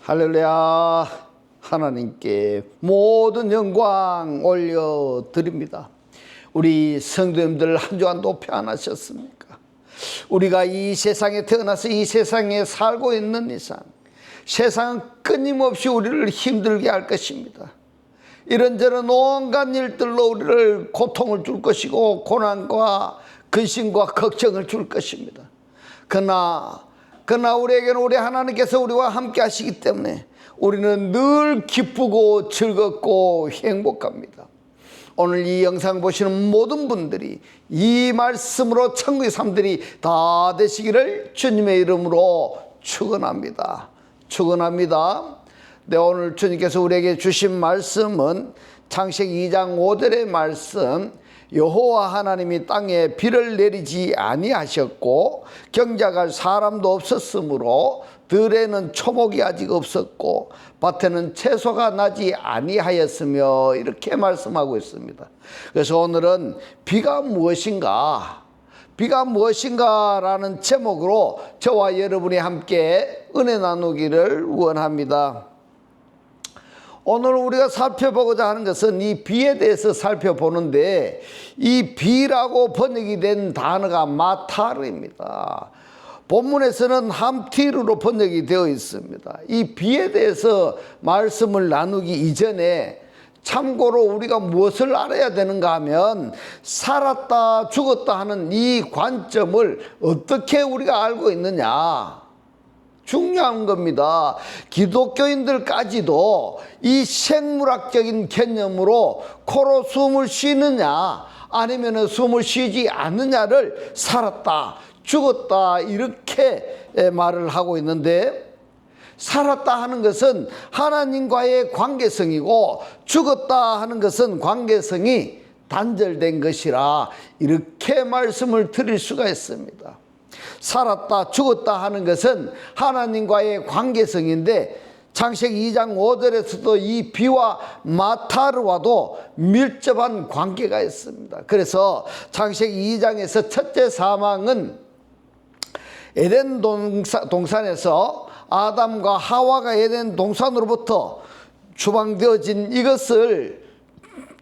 할렐루야. 하나님께 모든 영광 올려드립니다. 우리 성도님들 한 주간도 평안하셨습니까? 우리가 이 세상에 태어나서 이 세상에 살고 있는 이상 세상은 끊임없이 우리를 힘들게 할 것입니다. 이런저런 온갖 일들로 우리를 고통을 줄 것이고 고난과 근심과 걱정을 줄 것입니다. 그러나 우리에게는 우리 하나님께서 우리와 함께 하시기 때문에 우리는 늘 기쁘고 즐겁고 행복합니다. 오늘 이 영상 보시는 모든 분들이 이 말씀으로 천국의 삶들이 다 되시기를 주님의 이름으로 축원합니다. 네, 오늘 주님께서 우리에게 주신 말씀은 창세기 2장 5절의 말씀, 여호와 하나님이 땅에 비를 내리지 아니하셨고 경작할 사람도 없었으므로 들에는 초목이 아직 없었고 밭에는 채소가 나지 아니하였으며 이렇게 말씀하고 있습니다. 그래서 오늘은 비가 무엇인가라는 제목으로 저와 여러분이 함께 은혜 나누기를 원합니다. 오늘 우리가 살펴보고자 하는 것은 이 비에 대해서 살펴보는데, 이 비라고 번역이 된 단어가 마타르입니다. 본문에서는 함티르로 번역이 되어 있습니다. 이 비에 대해서 말씀을 나누기 이전에 참고로 우리가 무엇을 알아야 되는가 하면, 살았다 죽었다 하는 이 관점을 어떻게 우리가 알고 있느냐, 중요한 겁니다. 기독교인들까지도 이 생물학적인 개념으로 코로 숨을 쉬느냐 아니면 숨을 쉬지 않느냐를 살았다 죽었다 이렇게 말을 하고 있는데, 살았다 하는 것은 하나님과의 관계성이고 죽었다 하는 것은 관계성이 단절된 것이라 이렇게 말씀을 드릴 수가 있습니다. 살았다 죽었다 하는 것은 하나님과의 관계성인데, 창세기 2장 5절에서도 이 비와 마타르와도 밀접한 관계가 있습니다. 그래서 창세기 2장에서 첫째 사망은 에덴 동산에서 아담과 하와가 에덴 동산으로부터 추방되어진 이것을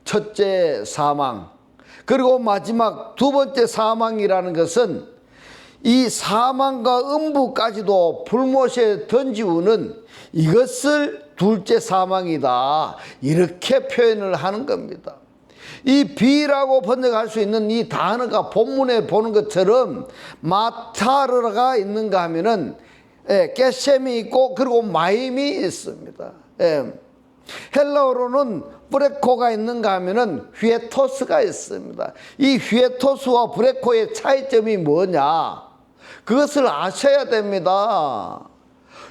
첫째 사망, 그리고 마지막 두 번째 사망이라는 것은 이 사망과 음부까지도 불못에 던지우는 이것을 둘째 사망이다 이렇게 표현을 하는 겁니다. 이 비라고 번역할 수 있는 이 단어가 본문에 보는 것처럼 마타르가 있는가 하면은 게셈이 있고 그리고 마임이 있습니다. 헬라어로는 브레코가 있는가 하면은 휘에토스가 있습니다. 이 휘에토스와 브레코의 차이점이 뭐냐, 그것을 아셔야 됩니다.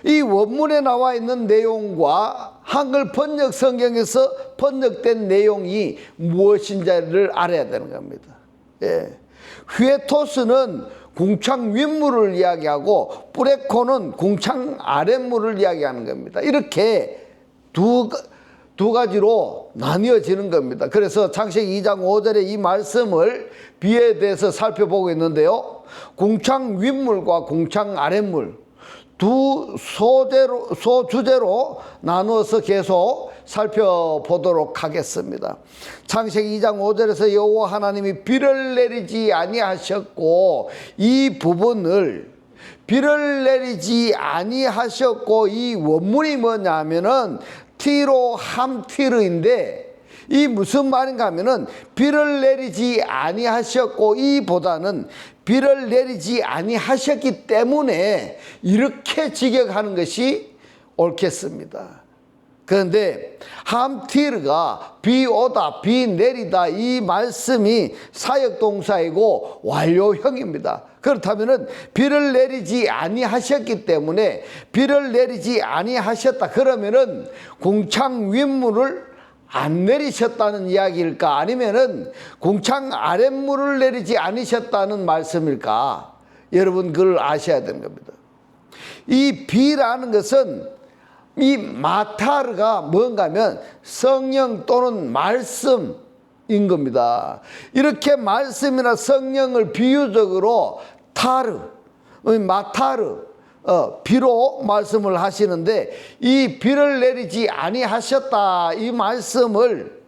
이 원문에 나와 있는 내용과 한글 번역 성경에서 번역된 내용이 무엇인지를 알아야 되는 겁니다. 휘에토스는 궁창 윗물을 이야기하고 브레코는 궁창 아랫물을 이야기하는 겁니다. 이렇게 두 가지로 나뉘어지는 겁니다. 그래서 창세기 2장 5절의 이 말씀을 비에 대해서 살펴보고 있는데요, 궁창 윗물과 궁창 아랫물 두 소주제로 나누어서 계속 살펴보도록 하겠습니다. 창세기 2장 5절에서 여호와 하나님이 비를 내리지 아니하셨고, 이 부분을 비를 내리지 아니하셨고, 이 원문이 뭐냐면은 티로 함티르인데, 이 무슨 말인가 하면은 비를 내리지 아니하셨고 이보다는 비를 내리지 아니하셨기 때문에 이렇게 직역하는 것이 옳겠습니다. 그런데 함티르가 비 오다 비 내리다 이 말씀이 사역동사이고 완료형입니다. 그렇다면은 비를 내리지 아니하셨기 때문에 비를 내리지 아니하셨다 그러면은 궁창 윗물을 안 내리셨다는 이야기일까, 아니면은 궁창 아랫물을 내리지 않으셨다는 말씀일까? 여러분 그걸 아셔야 되는 겁니다. 이 비라는 것은 이 마타르가 뭔가 하면 성령 또는 말씀인 겁니다. 이렇게 말씀이나 성령을 비유적으로 마타르 비로 말씀을 하시는데 이 비를 내리지 아니하셨다 이 말씀을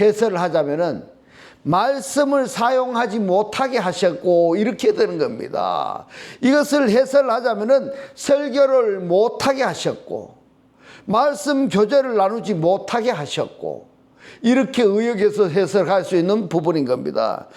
해설을 하자면은 말씀을 사용하지 못하게 하셨고 이렇게 되는 겁니다. 이것을 해설하자면은 설교를 못하게 하셨고 말씀 교제를 나누지 못하게 하셨고 이렇게 의역해서 해석할 수 있는 부분인 겁니다.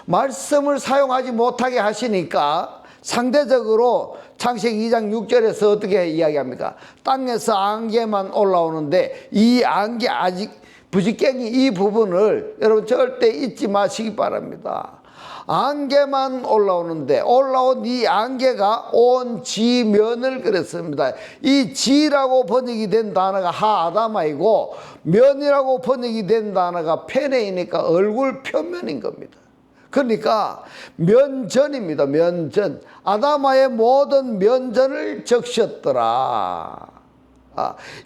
말씀을 사용하지 못하게 하시니까 상대적으로 창세기 2장 6절에서 어떻게 이야기합니까? 땅에서 안개만 올라오는데 이 안개 아직 부지깽이 이 부분을 여러분 절대 잊지 마시기 바랍니다. 안개만 올라오는데 올라온 이 안개가 온 지면을 그랬습니다. 이 지라고 번역이 된 단어가 하아다마이고 면이라고 번역이 된 단어가 페네이니까 얼굴 표면인 겁니다. 그러니까 면전입니다. 면전. 아다마의 모든 면전을 적셨더라.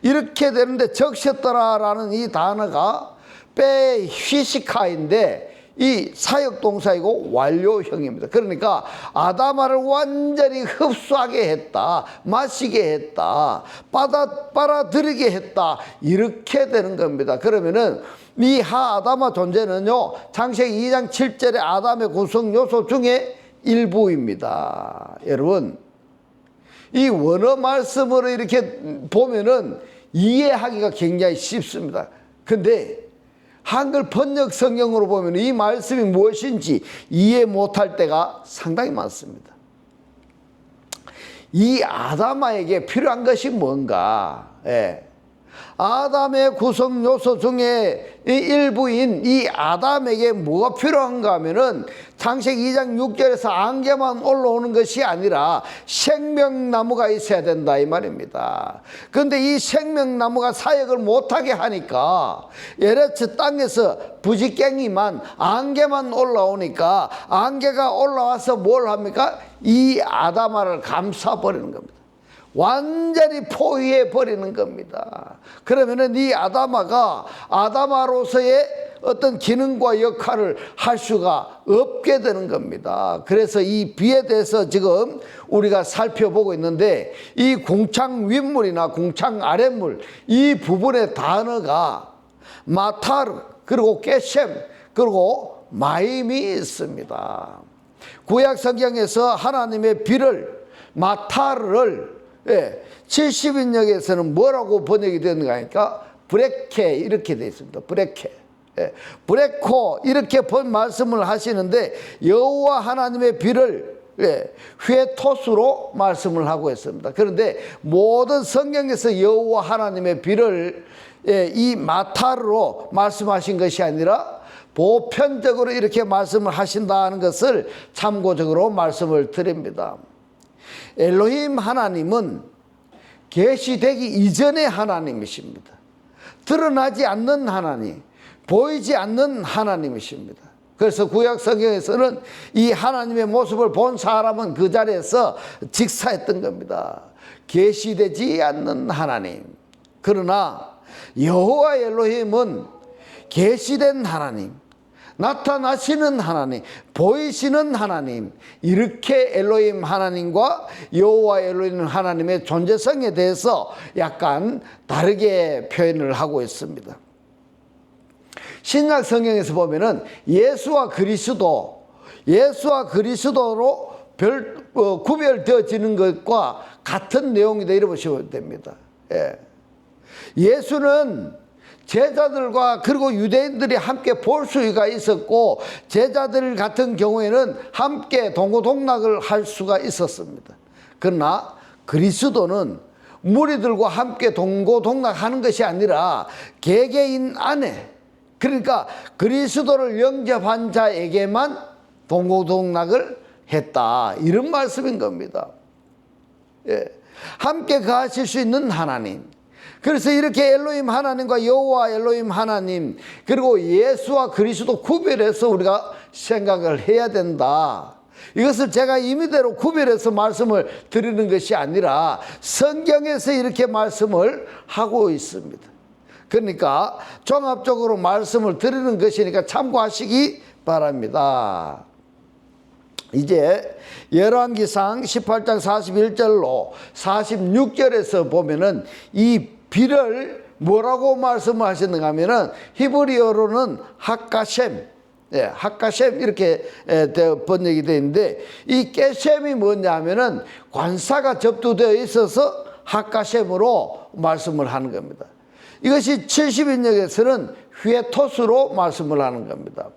이렇게 되는데 적셨더라라는 이 단어가 빼 휘시카인데 이 사역동사이고 완료형입니다. 그러니까 아다마를 완전히 흡수하게 했다, 마시게 했다, 빨아들이게 했다 이렇게 되는 겁니다. 그러면은 이 하아다마 존재는요 창세기 2장 7절의 아담의 구성 요소 중에 일부입니다. 여러분 이 원어 말씀으로 이렇게 보면은 이해하기가 굉장히 쉽습니다. 근데 한글 번역 성경으로 보면 이 말씀이 무엇인지 이해 못할 때가 상당히 많습니다. 이 아다마에게 필요한 것이 뭔가? 아담의 구성 요소 중에 일부인 이 아담에게 뭐가 필요한가 하면은 창세기 2장 6절에서 안개만 올라오는 것이 아니라 생명나무가 있어야 된다 이 말입니다. 그런데 이 생명나무가 사역을 못하게 하니까 에레츠 땅에서 부지깽이만 안개만 올라오니까 안개가 올라와서 뭘 합니까? 이 아다마를 감싸버리는 겁니다. 완전히 포위해 버리는 겁니다. 그러면은 이 아다마가 아다마로서의 어떤 기능과 역할을 할 수가 없게 되는 겁니다. 그래서 이 비에 대해서 지금 우리가 살펴보고 있는데 이 궁창 윗물이나 궁창 아랫물 이 부분의 단어가 마타르 그리고 게셈 그리고 마임이 있습니다. 구약 성경에서 하나님의 비를 마타르를 70인역에서는 뭐라고 번역이 되는가 하니까 브레케 이렇게 되어 있습니다. 브레케. 브레코 이렇게 말씀을 하시는데 여호와 하나님의 비를 회토스로 말씀을 하고 있습니다. 그런데 모든 성경에서 여호와 하나님의 비를 이 마타르로 말씀하신 것이 아니라 보편적으로 이렇게 말씀을 하신다는 것을 참고적으로 말씀을 드립니다. 엘로힘 하나님은 계시되기 이전의 하나님이십니다. 드러나지 않는 하나님, 보이지 않는 하나님이십니다. 그래서 구약 성경에서는 이 하나님의 모습을 본 사람은 그 자리에서 직사했던 겁니다. 계시되지 않는 하나님. 그러나 여호와 엘로힘은 계시된 하나님, 나타나시는 하나님, 보이시는 하나님, 이렇게 엘로힘 하나님과 여호와 엘로힘 하나님의 존재성에 대해서 약간 다르게 표현을 하고 있습니다. 신약 성경에서 보면은 예수와 그리스도로 구별되어지는 것과 같은 내용이다 이렇게 보시면 됩니다. 예수는 제자들과 그리고 유대인들이 함께 볼 수가 있었고 제자들 같은 경우에는 함께 동고동락을 할 수가 있었습니다. 그러나 그리스도는 무리들과 함께 동고동락하는 것이 아니라 개개인 안에 그러니까 그리스도를 영접한 자에게만 동고동락을 했다 이런 말씀인 겁니다. 함께 가실 수 있는 하나님 그래서 이렇게 엘로힘 하나님과 여호와 엘로힘 하나님 그리고 예수와 그리스도 구별해서 우리가 생각을 해야 된다. 이것을 제가 임의대로 구별해서 말씀을 드리는 것이 아니라 성경에서 이렇게 말씀을 하고 있습니다. 그러니까 종합적으로 말씀을 드리는 것이니까 참고하시기 바랍니다. 이제 열왕기상 18장 41절로 46절에서 보면은 이 비를 뭐라고 말씀을 하셨는가 하면은 히브리어로는 학가셈, 학가셈 이렇게 번역이 되어 있는데, 이 깨셈이 뭐냐 하면은 관사가 접두되어 있어서 학가셈으로 말씀을 하는 겁니다. 이것이 70인역에서는 휘에토스로 말씀을 하는 겁니다.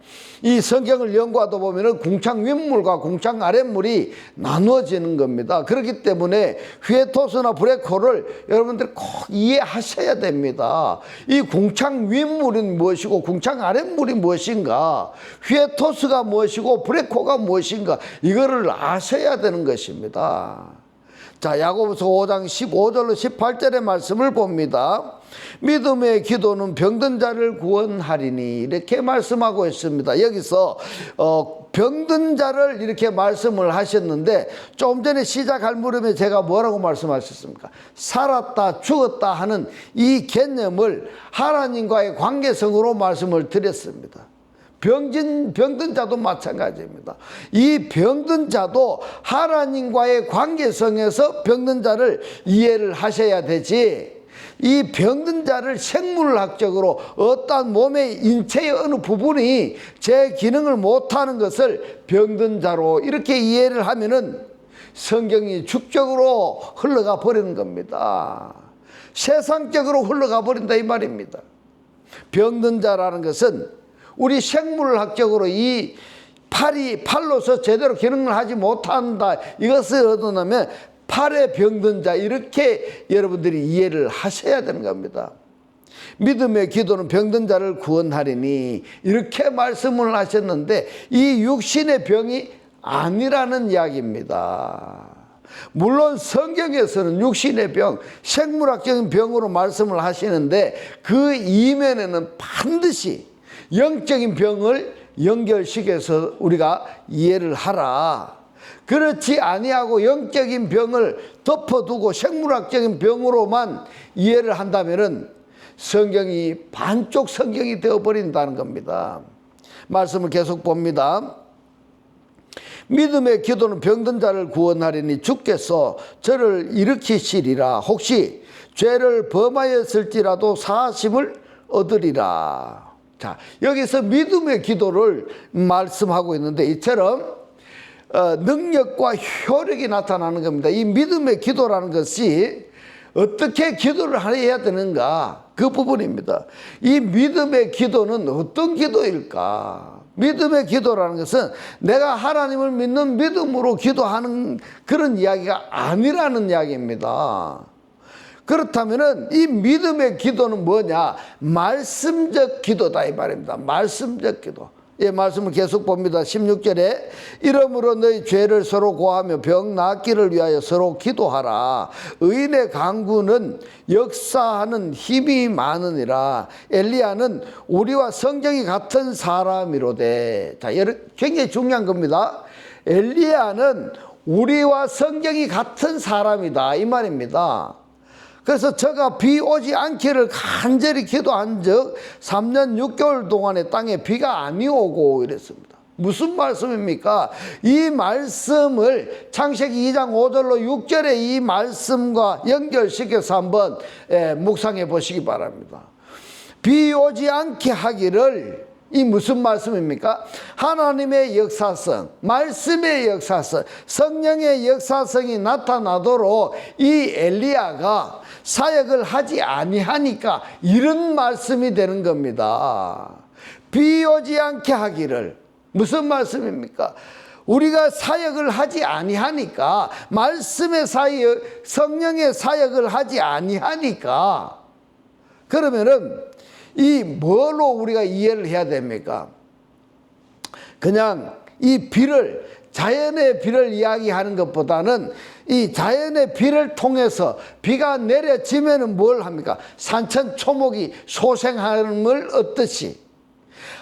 이 성경을 연구하다 보면은 궁창 윗물과 궁창 아랫물이 나누어지는 겁니다. 그렇기 때문에 휘에토스나 브레코를 여러분들이 꼭 이해하셔야 됩니다. 이 궁창 윗물은 무엇이고 궁창 아랫물이 무엇인가, 휘에토스가 무엇이고 브레코가 무엇인가, 이거를 아셔야 되는 것입니다. 자, 야고보서 5장 15절로 18절의 말씀을 봅니다. 믿음의 기도는 병든 자를 구원하리니, 이렇게 말씀하고 있습니다. 여기서 병든 자를 이렇게 말씀을 하셨는데, 좀 전에 시작할 무렵에 제가 뭐라고 말씀하셨습니까? 살았다 죽었다 하는 이 개념을 하나님과의 관계성으로 말씀을 드렸습니다. 병든 자도 마찬가지입니다. 이 병든 자도 하나님과의 관계성에서 병든 자를 이해를 하셔야 되지, 이 병든 자를 생물학적으로 어떤 몸의 인체의 어느 부분이 제 기능을 못하는 것을 병든 자로 이렇게 이해를 하면은 성경이 축적으로 흘러가 버리는 겁니다. 세상적으로 흘러가 버린다 이 말입니다. 병든 자라는 것은 우리 생물학적으로 이 팔로서 제대로 기능을 하지 못한다, 이것을 얻어내면 팔에 병든 자, 이렇게 여러분들이 이해를 하셔야 되는 겁니다. 믿음의 기도는 병든 자를 구원하리니, 이렇게 말씀을 하셨는데 이 육신의 병이 아니라는 이야기입니다. 물론 성경에서는 육신의 병, 생물학적인 병으로 말씀을 하시는데 그 이면에는 반드시 영적인 병을 연결시켜서 우리가 이해를 하라. 그렇지 아니하고 영적인 병을 덮어두고 생물학적인 병으로만 이해를 한다면은 성경이 반쪽 성경이 되어버린다는 겁니다. 말씀을 계속 봅니다. 믿음의 기도는 병든 자를 구원하리니 주께서 저를 일으키시리라. 혹시 죄를 범하였을지라도 사하심을 얻으리라. 자, 여기서 믿음의 기도를 말씀하고 있는데 이처럼 능력과 효력이 나타나는 겁니다. 이 믿음의 기도라는 것이 어떻게 기도를 해야 되는가, 그 부분입니다. 이 믿음의 기도는 어떤 기도일까? 믿음의 기도라는 것은 내가 하나님을 믿는 믿음으로 기도하는 그런 이야기가 아니라는 이야기입니다. 그렇다면은 이 믿음의 기도는 뭐냐? 말씀적 기도다 이 말입니다. 말씀적 기도. 예, 말씀을 계속 봅니다. 16절에 이러므로 너희 죄를 서로 고하며 병 낫기를 위하여 서로 기도하라. 의인의 간구는 역사하는 힘이 많으니라. 엘리야는 우리와 성경이 같은 사람이로되. 자, 굉장히 중요한 겁니다. 엘리야는 우리와 성경이 같은 사람이다 이 말입니다. 그래서 저가 비 오지 않기를 간절히 기도한 적 3년 6개월 동안에 땅에 비가 아니 오고 이랬습니다. 무슨 말씀입니까? 이 말씀을 창세기 2장 5절로 6절의 이 말씀과 연결시켜서 한번 묵상해 보시기 바랍니다. 비 오지 않게 하기를, 이 무슨 말씀입니까? 하나님의 역사성, 말씀의 역사성, 성령의 역사성이 나타나도록 이 엘리야가 사역을 하지 아니하니까 이런 말씀이 되는 겁니다. 비 오지 않게 하기를. 무슨 말씀입니까? 우리가 사역을 하지 아니하니까, 말씀의 사역, 성령의 사역을 하지 아니하니까, 그러면은 이 뭘로 우리가 이해를 해야 됩니까? 그냥 이 비를, 자연의 비를 이야기하는 것보다는 이 자연의 비를 통해서 비가 내려지면은 뭘 합니까? 산천초목이 소생함을 얻듯이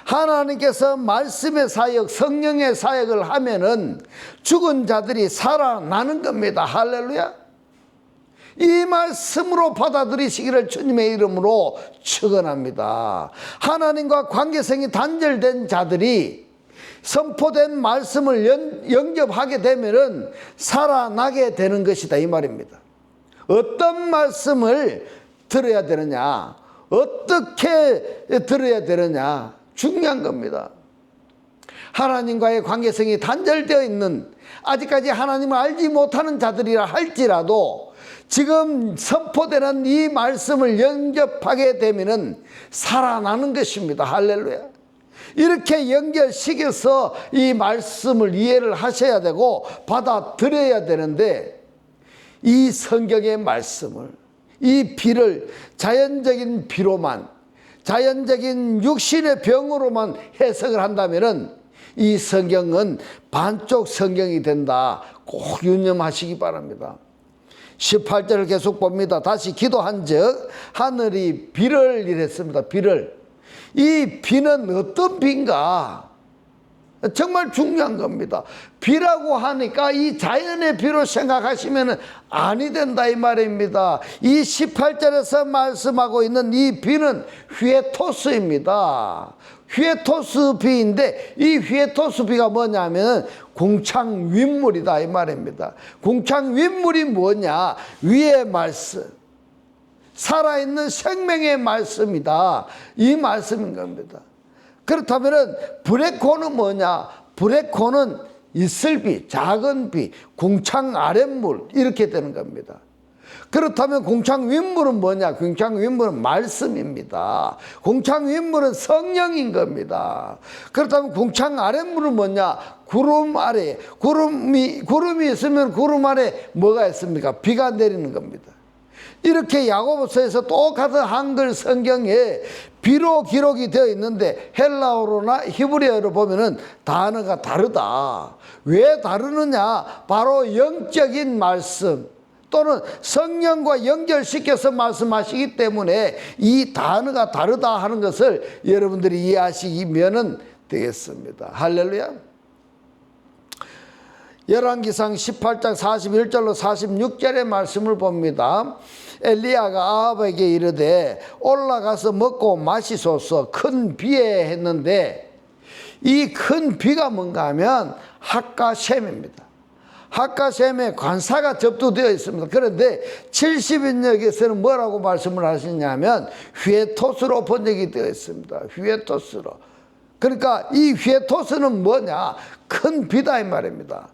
하나님께서 말씀의 사역, 성령의 사역을 하면은 죽은 자들이 살아나는 겁니다. 할렐루야. 이 말씀으로 받아들이시기를 주님의 이름으로 축원합니다. 하나님과 관계성이 단절된 자들이 선포된 말씀을 영접하게 되면은 살아나게 되는 것이다 이 말입니다. 어떤 말씀을 들어야 되느냐, 어떻게 들어야 되느냐 중요한 겁니다. 하나님과의 관계성이 단절되어 있는, 아직까지 하나님을 알지 못하는 자들이라 할지라도 지금 선포되는 이 말씀을 영접하게 되면은 살아나는 것입니다. 할렐루야. 이렇게 연결시켜서 이 말씀을 이해를 하셔야 되고 받아들여야 되는데, 이 성경의 말씀을, 이 비를 자연적인 비로만, 자연적인 육신의 병으로만 해석을 한다면은 이 성경은 반쪽 성경이 된다. 꼭 유념하시기 바랍니다. 18절을 계속 봅니다. 다시 기도한 즉 하늘이 비를 이랬습니다. 비를. 이 비는 어떤 비인가? 정말 중요한 겁니다. 비라고 하니까 이 자연의 비로 생각하시면 아니 된다 이 말입니다. 이 18절에서 말씀하고 있는 이 비는 휘에토스입니다. 휘에토스 비인데, 이 휘에토스 비가 뭐냐면 궁창 윗물이다 이 말입니다. 궁창 윗물이 뭐냐? 위의 말씀, 살아있는 생명의 말씀이다 이 말씀인 겁니다. 그렇다면 불의 코는 뭐냐? 불의 코는 이슬비, 작은 비, 궁창 아랫물 이렇게 되는 겁니다. 그렇다면 궁창 윗물은 뭐냐? 궁창 윗물은 말씀입니다. 궁창 윗물은 성령인 겁니다. 그렇다면 궁창 아랫물은 뭐냐? 구름 아래, 구름이 있으면 구름 아래 뭐가 있습니까? 비가 내리는 겁니다. 이렇게 야고보서에서 똑같은 한글 성경에 비로 기록이 되어 있는데 헬라어로나 히브리어로 보면은 단어가 다르다. 왜 다르느냐? 바로 영적인 말씀 또는 성령과 연결시켜서 말씀하시기 때문에 이 단어가 다르다 하는 것을 여러분들이 이해하시면 되겠습니다. 할렐루야. 열왕기상 18장 41절로 46절의 말씀을 봅니다. 엘리야가 아합에게 이르되 올라가서 먹고 마시소서 큰 비에 했는데, 이 큰 비가 뭔가 하면 학가셈입니다. 학가셈에 관사가 접두되어 있습니다. 그런데 70인역에서는 뭐라고 말씀을 하시냐면 휘에토스로 번역이 되어 있습니다. 휘에토스로. 그러니까 이 휘에토스는 뭐냐? 큰 비다 이 말입니다.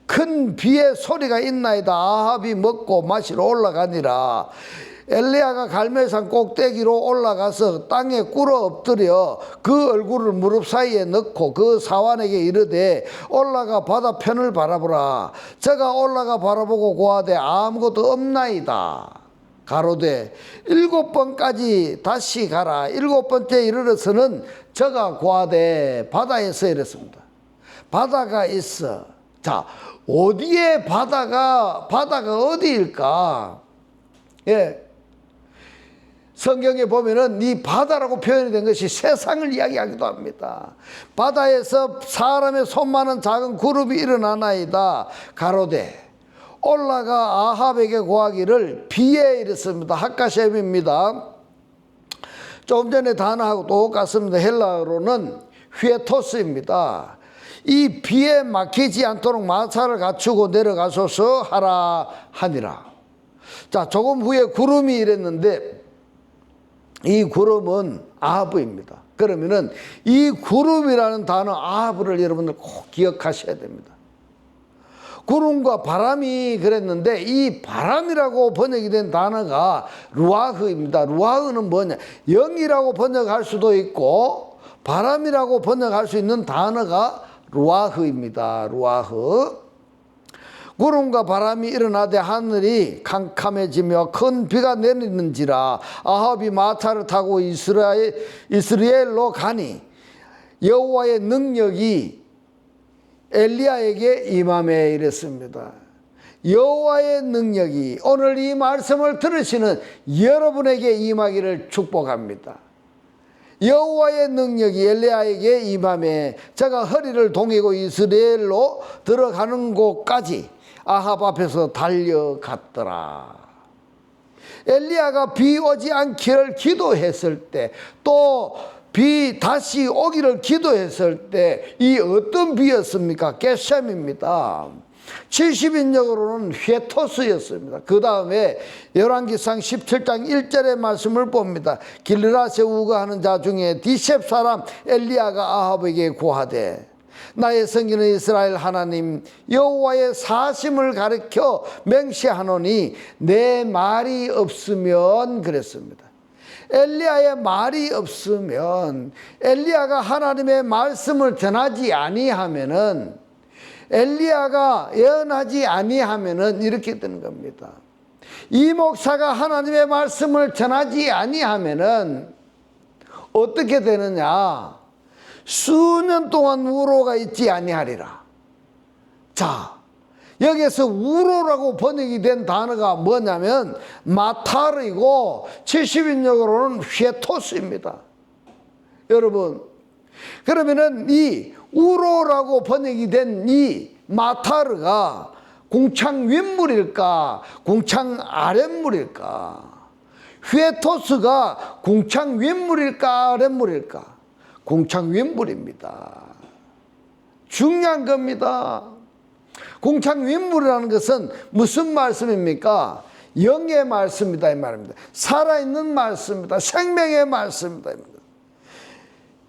큰 비의 소리가 있나이다. 아합이 먹고 마시러 올라가니라. 엘리야가 갈멜산 꼭대기로 올라가서 땅에 꿇어 엎드려 그 얼굴을 무릎 사이에 넣고 그 사환에게 이르되 올라가 바다편을 바라보라. 저가 올라가 바라보고 고하되 아무것도 없나이다. 가로되 7번까지 다시 가라. 7번째 이르러서는 저가 고하되 바다에서 이랬습니다. 바다가 있어. 자, 어디에 바다가 어디일까? 예. 성경에 보면은 이 바다라고 표현이 된 것이 세상을 이야기하기도 합니다. 바다에서 사람의 손만한 작은 그룹이 일어나나이다. 가로되 올라가 아합에게 고하기를 비에 이랬습니다. 학가셈입니다. 조금 전에 단어하고 똑같습니다. 헬라어로는 휘에토스입니다. 이 비에 막히지 않도록 마차를 갖추고 내려가소서 하라 하니라. 자, 조금 후에 구름이 이랬는데 이 구름은 아합입니다. 그러면은 이 구름이라는 단어 아합을 여러분들 꼭 기억하셔야 됩니다. 구름과 바람이 그랬는데 이 바람이라고 번역이 된 단어가 루아흐입니다. 루아흐는 뭐냐? 영이라고 번역할 수도 있고 바람이라고 번역할 수 있는 단어가 루아흐입니다. 루아흐. 구름과 바람이 일어나되 하늘이 캄캄해지며 큰 비가 내리는지라. 아합이 마차를 타고 이스라엘로 가니 여호와의 능력이 엘리야에게 임함에 이랬습니다. 여호와의 능력이 오늘 이 말씀을 들으시는 여러분에게 임하기를 축복합니다. 여호와의 능력이 엘리야에게 임함에 저가 허리를 동이고 이스라엘로 들어가는 곳까지 아합 앞에서 달려갔더라. 엘리야가 비 오지 않기를 기도했을 때, 또 비 다시 오기를 기도했을 때 이 어떤 비였습니까? 겟셈입니다. 70인역으로는 휘토스였습니다. 그 다음에 열왕기상 17장 1절의 말씀을 봅니다. 길르라세 우거하는 자 중에 디셉 사람 엘리야가 아합에게 고하되 나의 성기는 이스라엘 하나님 여호와의 사심을 가르쳐 맹세하노니 내 말이 없으면 그랬습니다. 엘리야의 말이 없으면, 엘리야가 하나님의 말씀을 전하지 아니하면은, 엘리야가 예언하지 아니하면은 이렇게 되는 겁니다. 이 목사가 하나님의 말씀을 전하지 아니하면은 어떻게 되느냐? 수년 동안 우로가 있지 아니하리라. 자, 여기에서 우로라고 번역이 된 단어가 뭐냐면 마타르이고 70인역으로는 휘토스입니다. 여러분, 그러면은 이 우로라고 번역이 된 이 마타르가 궁창 윗물일까 궁창 아랫물일까? 휘토스가 궁창 윗물일까 아랫물일까? 궁창 윗물입니다. 중요한 겁니다. 궁창 윗물이라는 것은 무슨 말씀입니까? 영의 말씀이다 이 말입니다. 살아있는 말씀이다. 생명의 말씀이다.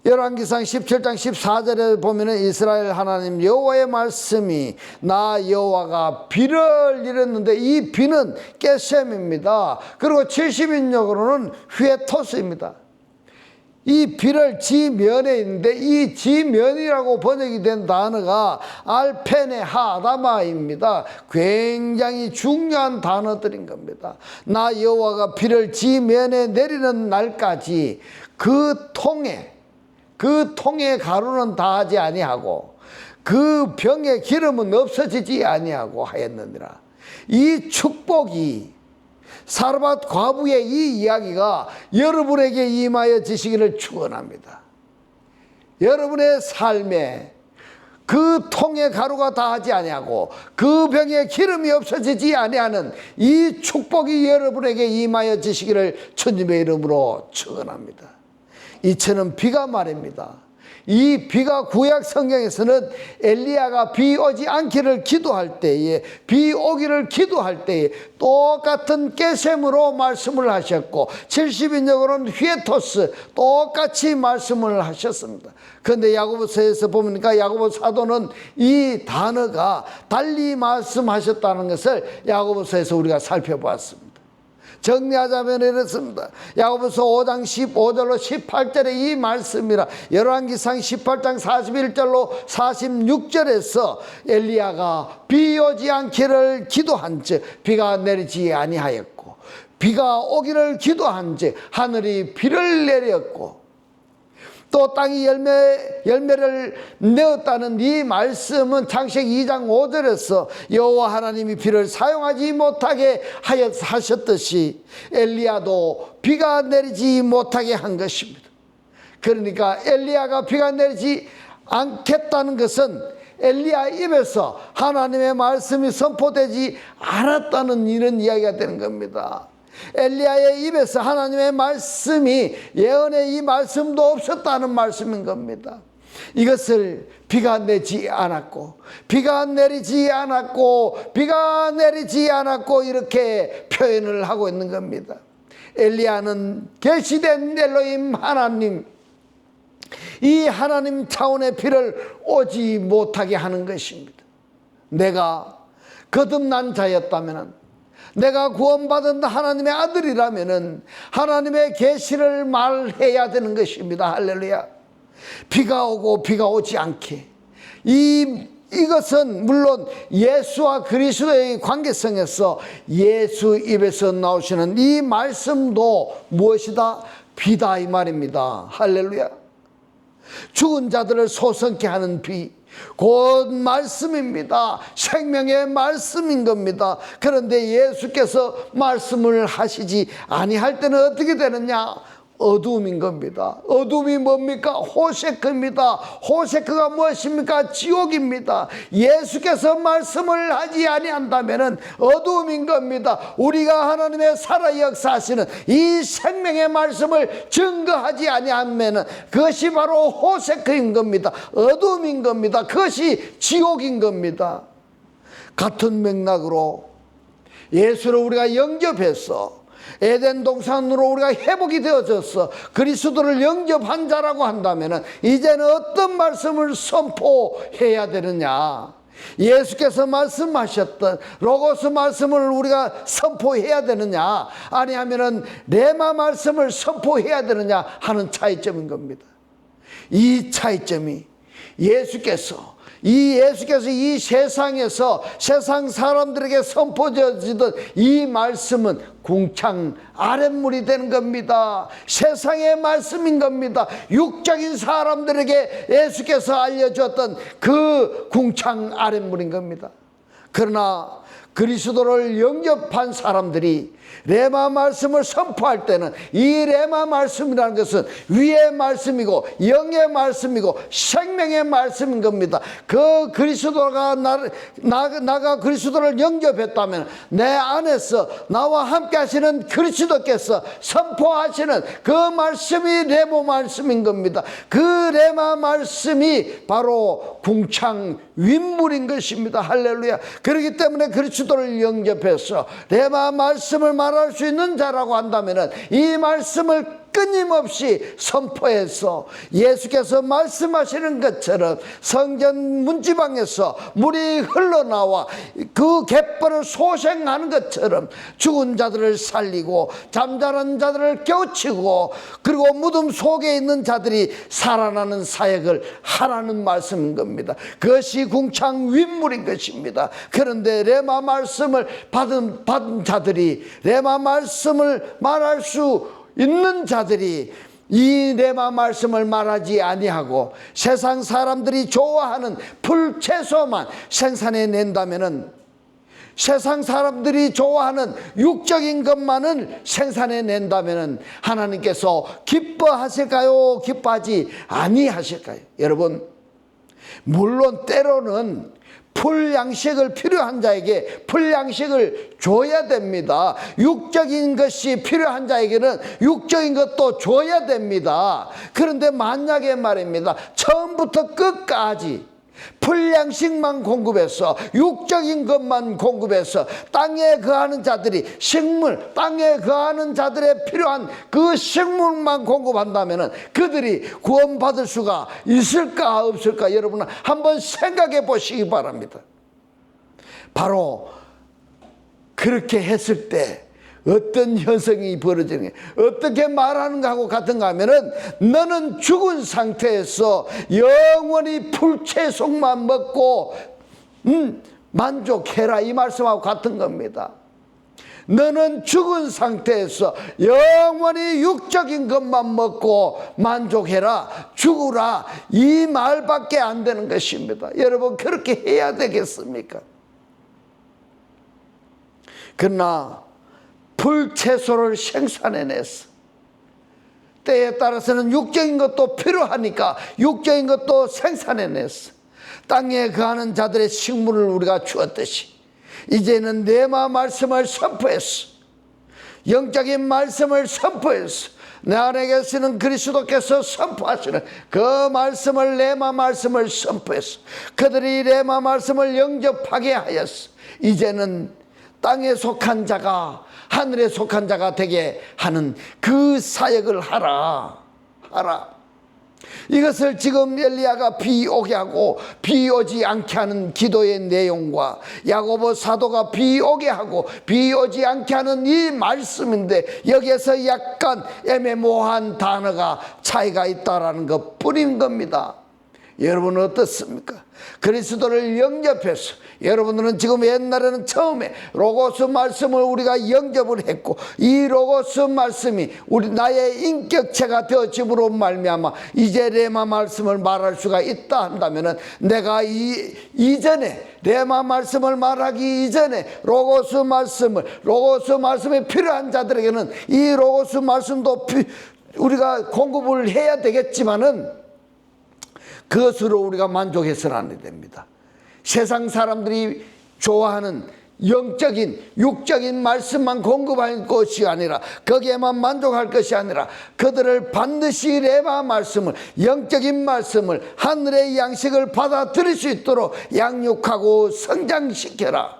열왕기상 17장 14절에 보면 이스라엘 하나님 여호와의 말씀이 나 여호와가 비를 이뤘는데 이 비는 겟셈입니다. 그리고 70인역으로는 휘토스입니다. 이 비를 지면에 있는데 이 지면이라고 번역이 된 단어가 알페네 하다마입니다. 굉장히 중요한 단어들인 겁니다. 나 여호와가 비를 지면에 내리는 날까지 그 통에 가루는 다하지 아니하고 그 병의 기름은 없어지지 아니하고 하였느니라. 이 축복이 사르밧 과부의 이 이야기가 여러분에게 임하여 지시기를 축원합니다. 여러분의 삶에 그 통에 가루가 다하지 아니하고 그 병에 기름이 없어지지 아니하는 이 축복이 여러분에게 임하여 지시기를 주님의 이름으로 축원합니다. 이처럼 비가 말입니다. 이 비가 구약 성경에서는 엘리야가 비 오지 않기를 기도할 때에, 비 오기를 기도할 때에 똑같은 겟셈으로 말씀을 하셨고 70인역으로는 휘토스 똑같이 말씀을 하셨습니다. 그런데 야고보서에서 보니까 야고보 사도는 이 단어가 달리 말씀하셨다는 것을 야고보서에서 우리가 살펴보았습니다. 정리하자면 이렇습니다. 야고보서 5장 15절로 18절의 이 말씀이라 열왕기상 18장 41절로 46절에서 엘리야가 비 오지 않기를 기도한즉 비가 내리지 아니하였고 비가 오기를 기도한즉 하늘이 비를 내렸고 또 땅이 열매를 내었다는 이 말씀은 창세기 2장 5절에서 여호와 하나님이 비를 사용하지 못하게 하셨듯이 엘리야도 비가 내리지 못하게 한 것입니다. 그러니까 엘리야가 비가 내리지 않겠다는 것은 엘리야 입에서 하나님의 말씀이 선포되지 않았다는 이런 이야기가 되는 겁니다. 엘리야의 입에서 하나님의 말씀이 예언의 이 말씀도 없었다는 말씀인 겁니다. 이것을 비가 내지 않았고 비가 내리지 않았고 비가 내리지 않았고 이렇게 표현을 하고 있는 겁니다. 엘리야는 계시된 엘로힘 하나님, 이 하나님 차원의 비를 오지 못하게 하는 것입니다. 내가 거듭난 자였다면, 내가 구원받은 하나님의 아들이라면 하나님의 계시를 말해야 되는 것입니다. 할렐루야. 비가 오고 비가 오지 않게, 이것은 물론 예수와 그리스도의 관계성에서 예수 입에서 나오시는 이 말씀도 무엇이다? 비다 이 말입니다. 할렐루야. 죽은 자들을 소성케 하는 비, 곧 말씀입니다. 생명의 말씀인 겁니다. 그런데 예수께서 말씀을 하시지 아니할 때는 어떻게 되느냐? 어둠인 겁니다. 어둠이 뭡니까? 호세크입니다. 호세크가 무엇입니까? 지옥입니다. 예수께서 말씀을 하지 아니한다면 어둠인 겁니다. 우리가 하나님의 살아 역사하시는 이 생명의 말씀을 증거하지 아니하면 그것이 바로 호세크인 겁니다. 어둠인 겁니다. 그것이 지옥인 겁니다. 같은 맥락으로 예수를 우리가 영접해서 에덴 동산으로 우리가 회복이 되어졌어. 그리스도를 영접한 자라고 한다면 이제는 어떤 말씀을 선포해야 되느냐? 예수께서 말씀하셨던 로고스 말씀을 우리가 선포해야 되느냐, 아니하면 레마 말씀을 선포해야 되느냐 하는 차이점인 겁니다. 이 차이점이 예수께서 이 세상에서 세상 사람들에게 선포되어지던 이 말씀은 궁창 아랫물이 되는 겁니다. 세상의 말씀인 겁니다. 육적인 사람들에게 예수께서 알려주었던 그 궁창 아랫물인 겁니다. 그러나 그리스도를 영접한 사람들이 레마 말씀을 선포할 때는 이 레마 말씀이라는 것은 위의 말씀이고 영의 말씀이고 생명의 말씀인 겁니다. 그 그리스도가 나가 그리스도를 영접했다면 내 안에서 나와 함께 하시는 그리스도께서 선포하시는 그 말씀이 레마 말씀인 겁니다. 그 레마 말씀이 바로 궁창 윗물인 것입니다. 할렐루야. 그렇기 때문에 그리스도를 영접해서 레마 말씀을 말할 수 있는 자라고 한다면 이 말씀을 끊임없이 선포해서 예수께서 말씀하시는 것처럼 성전 문지방에서 물이 흘러나와 그 갯벌을 소생하는 것처럼 죽은 자들을 살리고 잠자는 자들을 깨우치고 그리고 무덤 속에 있는 자들이 살아나는 사역을 하라는 말씀인 겁니다. 그것이 궁창 윗물인 것입니다. 그런데 레마 말씀을 받은 자들이, 레마 말씀을 말할 수 있는 자들이 이 레마 말씀을 말하지 아니하고 세상 사람들이 좋아하는 풀채소만 생산해 낸다면은, 세상 사람들이 좋아하는 육적인 것만을 생산해 낸다면은 하나님께서 기뻐하실까요? 기뻐하지 아니하실까요? 여러분, 물론 때로는 풀양식을 필요한 자에게 풀양식을 줘야 됩니다. 육적인 것이 필요한 자에게는 육적인 것도 줘야 됩니다. 그런데 만약에 말입니다, 처음부터 끝까지 풀양식만 공급해서 육적인 것만 공급해서 땅에 거하는 자들이 식물, 땅에 거하는 자들의 필요한 그 식물만 공급한다면 그들이 구원받을 수가 있을까 없을까? 여러분 한번 생각해 보시기 바랍니다. 바로 그렇게 했을 때 어떤 현상이 벌어지는 게, 어떻게 말하는가 하고 같은가 하면은 너는 죽은 상태에서 영원히 풀채속만 먹고 만족해라, 이 말씀하고 같은 겁니다. 너는 죽은 상태에서 영원히 육적인 것만 먹고 만족해라, 죽으라, 이 말밖에 안 되는 것입니다. 여러분, 그렇게 해야 되겠습니까? 그러나 풀채소를 생산해냈어. 때에 따라서는 육적인 것도 필요하니까 육적인 것도 생산해냈어. 땅에 거하는 자들의 식물을 우리가 주었듯이 이제는 레마 말씀을 선포했어. 영적인 말씀을 선포했어. 내 안에 계시는 그리스도께서 선포하시는 그 말씀을, 레마 말씀을 선포했어. 그들이 레마 말씀을 영접하게 하였어. 이제는 땅에 속한 자가 하늘에 속한 자가 되게 하는 그 사역을 하라. 이것을 지금 엘리야가 비 오게 하고 비 오지 않게 하는 기도의 내용과 야고보 사도가 비 오게 하고 비 오지 않게 하는 이 말씀인데, 여기에서 약간 애매모호한 단어가 차이가 있다라는 것 뿐인 겁니다. 여러분은 어떻습니까? 그리스도를 영접해서 여러분들은 지금 옛날에는 처음에 로고스 말씀을 우리가 영접을 했고 이 로고스 말씀이 우리 나의 인격체가 되어짐으로 말미암아 이제 레마 말씀을 말할 수가 있다 한다면은, 내가 이전에 레마 말씀을 말하기 이전에 로고스 말씀이 필요한 자들에게는 이 로고스 말씀도 우리가 공급을 해야 되겠지만은 그것으로 우리가 만족해서는 안 됩니다. 세상 사람들이 좋아하는 영적인 육적인 말씀만 공급할 것이 아니라, 거기에만 만족할 것이 아니라 그들을 반드시 레마 말씀을, 영적인 말씀을, 하늘의 양식을 받아들일 수 있도록 양육하고 성장시켜라.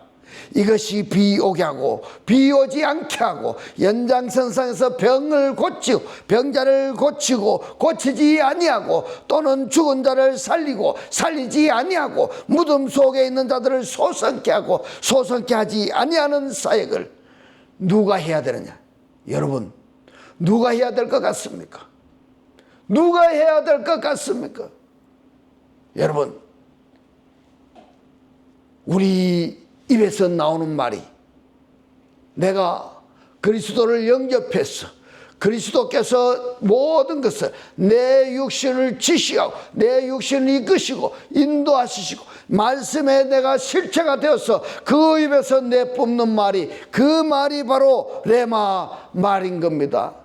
이것이 비 오게 하고 비 오지 않게 하고, 연장선상에서 병을 고치고 병자를 고치고 고치지 아니하고, 또는 죽은 자를 살리고 살리지 아니하고, 무덤 속에 있는 자들을 소성케 하고 소성케 하지 아니하는 사역을 누가 해야 되느냐? 여러분, 누가 해야 될 것 같습니까? 누가 해야 될 것 같습니까? 여러분, 우리 입에서 나오는 말이, 내가 그리스도를 영접해서 그리스도께서 모든 것을, 내 육신을 지시하고 내 육신을 이끄시고 인도하시고 말씀에 내가 실체가 되어서 그 입에서 내뿜는 말이, 그 말이 바로 레마 말인 겁니다.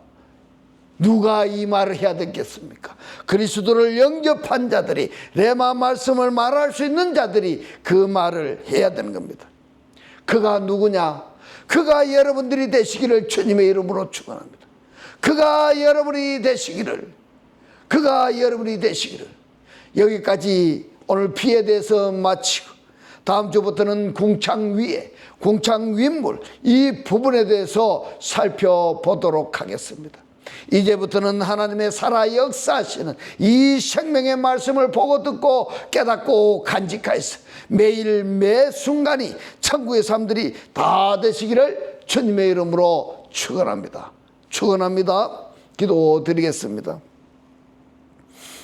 누가 이 말을 해야 되겠습니까? 그리스도를 영접한 자들이, 레마 말씀을 말할 수 있는 자들이 그 말을 해야 되는 겁니다. 그가 누구냐? 그가 여러분들이 되시기를 주님의 이름으로 축원합니다. 그가 여러분이 되시기를, 그가 여러분이 되시기를. 여기까지 오늘 비에 대해서 마치고, 다음 주부터는 궁창 위에, 궁창 윗물, 이 부분에 대해서 살펴보도록 하겠습니다. 이제부터는 하나님의 살아 역사하시는 이 생명의 말씀을 보고 듣고 깨닫고 간직하여서 매일 매 순간이 천국의 삶들이 다 되시기를 주님의 이름으로 축원합니다. 축원합니다. 기도드리겠습니다.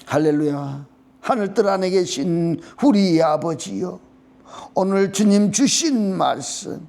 할렐루야. 하늘뜰 안에 계신 우리 아버지여, 오늘 주님 주신 말씀,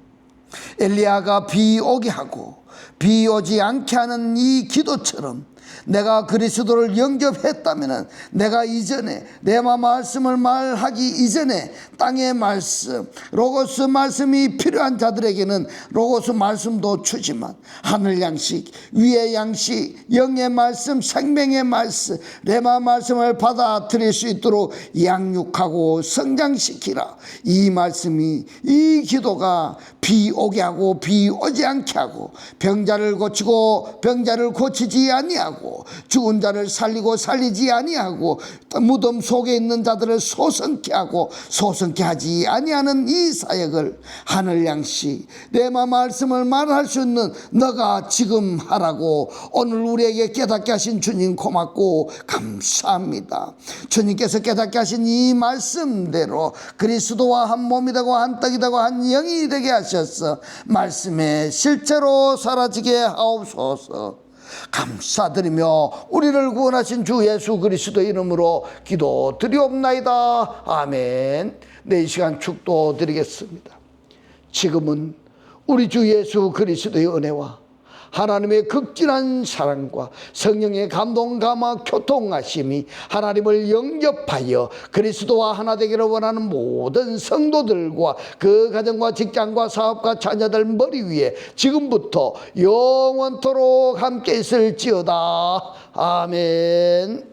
엘리야가 비 오게 하고 비 오지 않게 하는 이 기도처럼, 내가 그리스도를 영접했다면 내가 이전에 레마 말씀을 말하기 이전에 땅의 말씀, 로고스 말씀이 필요한 자들에게는 로고스 말씀도 주지만, 하늘 양식, 위의 양식, 영의 말씀, 생명의 말씀, 레마 말씀을 받아들일 수 있도록 양육하고 성장시키라. 이 말씀이, 이 기도가 비 오게 하고 비 오지 않게 하고, 병자를 고치고 병자를 고치지 아니하고, 죽은 자를 살리고 살리지 아니하고, 무덤 속에 있는 자들을 소성케 하고 소성케 하지 아니하는 이 사역을 하늘 양식, 레마 말씀을 말할 수 있는 너가 지금 하라고 오늘 우리에게 깨닫게 하신 주님 고맙고 감사합니다. 주님께서 깨닫게 하신 이 말씀대로 그리스도와 한 몸이 되고 한 떡이 되고 한 영이 되게 하셔서 말씀에 실제로 사라지게 하옵소서. 감사드리며 우리를 구원하신 주 예수 그리스도 이름으로 기도드리옵나이다. 아멘. 네, 이 시간 축도드리겠습니다. 지금은 우리 주 예수 그리스도의 은혜와 하나님의 극진한 사랑과 성령의 감동, 감화, 교통하심이 하나님을 영접하여 그리스도와 하나 되기를 원하는 모든 성도들과 그 가정과 직장과 사업과 자녀들 머리 위에 지금부터 영원토록 함께 있을지어다. 아멘.